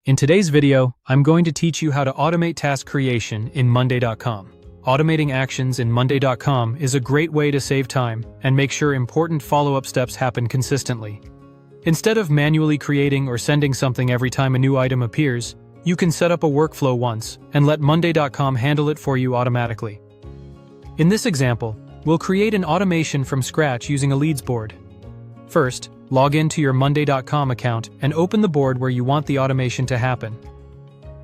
In today's video, I'm going to teach you how to automate task creation in Monday.com. Automating actions in Monday.com is a great way to save time and make sure important follow-up steps happen consistently. Instead of manually creating or sending something every time a new item appears, you can set up a workflow once and let Monday.com handle it for you automatically. In this example, we'll create an automation from scratch using a leads board. First, log into your Monday.com account and open the board where you want the automation to happen.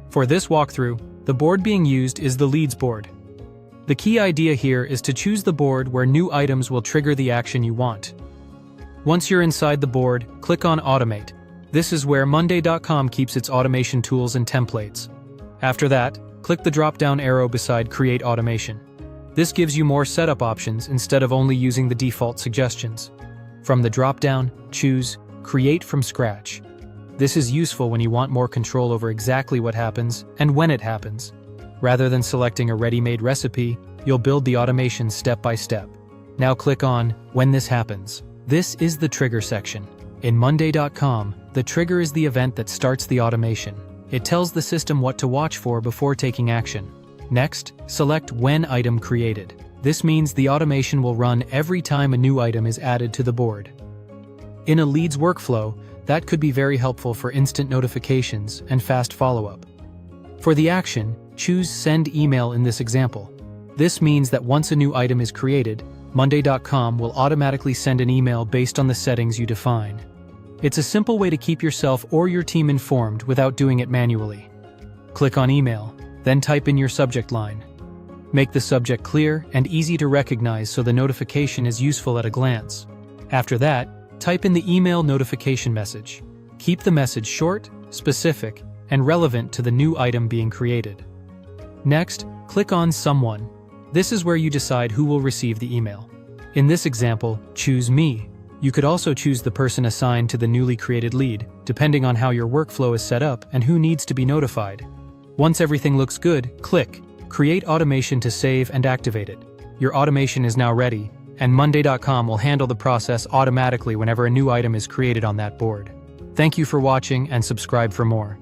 For this walkthrough, the board being used is the leads board. The key idea here is to choose the board where new items will trigger the action you want. Once you're inside the board, click on Automate. This is where Monday.com keeps its automation tools and templates. After that, click the drop-down arrow beside Create Automation. This gives you more setup options instead of only using the default suggestions. From the drop-down, choose Create from Scratch. This is useful when you want more control over exactly what happens and when it happens. Rather than selecting a ready-made recipe, you'll build the automation step by step. Now click on When this happens. This is the trigger section. In Monday.com, the trigger is the event that starts the automation. It tells the system what to watch for before taking action. Next, select When item created. This means the automation will run every time a new item is added to the board. In a leads workflow, that could be very helpful for instant notifications and fast follow-up. For the action, choose Send Email in this example. This means that once a new item is created, Monday.com will automatically send an email based on the settings you define. It's a simple way to keep yourself or your team informed without doing it manually. Click on Email, then type in your subject line. Make the subject clear and easy to recognize so the notification is useful at a glance. After that, type in the email notification message. Keep the message short, specific, and relevant to the new item being created. Next, click on Someone. This is where you decide who will receive the email. In this example, choose Me. You could also choose the person assigned to the newly created lead, depending on how your workflow is set up and who needs to be notified. Once everything looks good, click Create Automation to save and activate it. Your automation is now ready, and Monday.com will handle the process automatically whenever a new item is created on that board. Thank you for watching and subscribe for more.